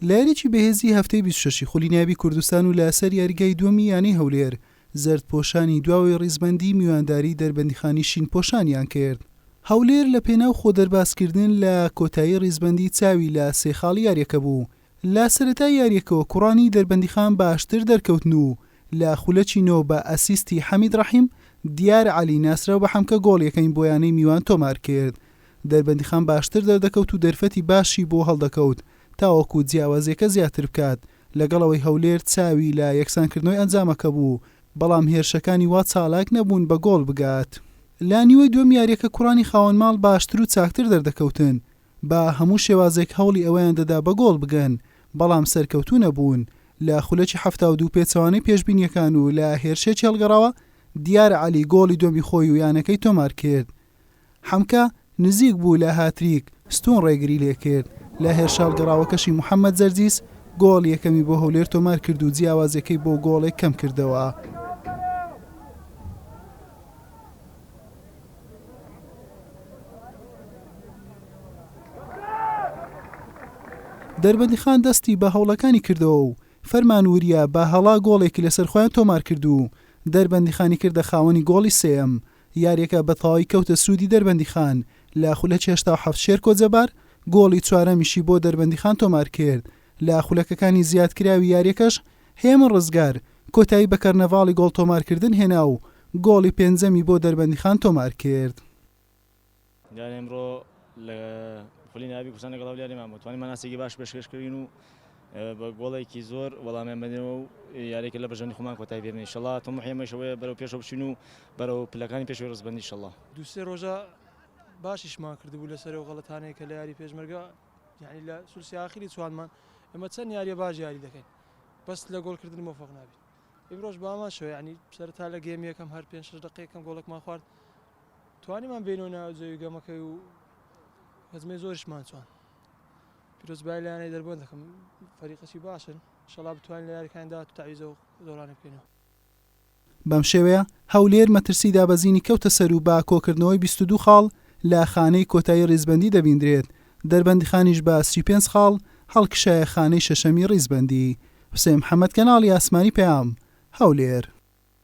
لە یاریی بەهێزی هەفتەی 26 خولینیابی کوردستان و لەسەر یاریگای دووەمی یانەی هەولێر زەردپۆشانی دواوەی ڕیزبەندی میوانداری دەربەندیخانی شینپۆشانیان کرد. هەولێر لە پێناو خۆدەرباسکردن لە کۆتایی ڕیزبەندی چاوی لە سێ خاڵ یاریەکە بوو. لە سەرەتای یاریەکەوە کوڕانی دەربەندیخان باشتر دەرکەوتن و لە خولەچینەوە بە ئەسیستی حەمید ڕەحیم دیار عەلی ناسرا بە حەمکە گۆڵ یەکەین بۆ یانەی میوان تۆمار کرد. دەربەندیخان باشتر دەردەکەوت و دەرفەتی باشی بۆ هەڵدەکەوت تاوەکو جیاوازیەکە زیاتر بکات لەگەڵەوەی هەولێر چاوی لە یەکسانکردنەوەی ئەنجامەکە بوو بەڵام هێرشەکانی وا چالاک نەبوون بە گۆڵ بگات. لە نیوەی دووەم یاریەکە کوڕانی خاوەن ماڵ باشتر و چاکتر دەردەکەوتن بە هەموو شێوازێک هەوڵی ئەوەیان دەدا بە گۆڵ بگەن بەڵام سەرکەوتوو نەبوون. لە خولەکی 72 پێچەوانەی پێشبینیەکان و لە هێرشێکی هەڵگەڕاوە دیار عەلی گۆڵی دووەمی خۆی و یانەکەی تۆمار کرد. حەمکە نزیک بوو لە هاتریک ستون ڕێگری لێ کرد. لە هێرشە هەڵگەڕاوەکەشی محەممەد زەرجیس گۆڵ یەکەمی بۆ هەولێر تۆمار کرد و جیاوازەکەی بۆ گۆڵێک کەم کردەوە. دەربەندیخان دەستی بە هەوڵەکانی کردەوە و فەرمان وریە بە هەڵا گۆڵێکی لەسەر خۆیان تۆمار کرد و دەربەندیخانی کردە خاوەنی گۆڵی سێم. یاریەکە بە تەواوی کەوتە سوودی دەربەندیخان. لە خولەکی 87 شێرکۆ جەبار گۆڵی چوارەمیشی بۆ دەربەندیخان تۆمار کرد. لە خولەکەکانی زیادکراوی یاریەکەش هێمن ڕزگار کۆتایی بە کەرنەڤاڵی گۆڵ تۆمارکردن هێنا و گۆڵی پێنجەمی بۆ دەربەندیخان تۆمار کرد. ئێمڕۆ لە خولینیابی کوردستان لەگەڵ یاریمان بوو توانین مەناسێکی باش پێشکەشکردین و بە گۆڵێکی زۆر وەڵامیان بدەینەوە و یاریێکە لە بەژەنی خۆمان کۆتایی پێبنین ئینشەڵڵا تەمەحیەمەشەوەیە بەرەو پێشەوە بچین و بەرەو پلەکانی پێشەوەی ڕزبەندی ئینشەڵڵا. دوو سێ ڕۆژە باشیشمان کردبوو لەسەرەوە غەڵەتانەیە کە لە یاری پێشمەرگە یعنی لە سولسی ئاخری چوانمان ئەمە چەند یاریە باش یاری دەکەین بەس لە گۆڵکردن مۆفەق نابین. ئیمڕۆژ باماشەوە یعنی سەرەتا لە گێم یەکەم هەر 5-6 دقیقەکەم گۆڵێکمان خوارد توانیمان بینەوە ناو جەوی گەمەکەی و هەزمەی زۆریشمان چوان. پیرۆزبای لایەنەی دەربەند دەکەم فەریقەکی باشن ئینشەڵڵا بتوانین لە یاریەکاندا تەعویزە و دۆڕانە بکەینەوە. بەم شێوەیە هەولێر مەترسی دابەزینی کەوتە سەر و با کۆکردنەوەی 22 خاڵ لە خانەی کۆتایی ڕیزبەندی دەبیندرێت. دەربەندیخانیش بە 35 خاڵ هەڵکشایە خانەی شەشەمی ڕیزبەندی. حوسێن محەممەد کەناڵی ئاسمانی پەیام هەولێر.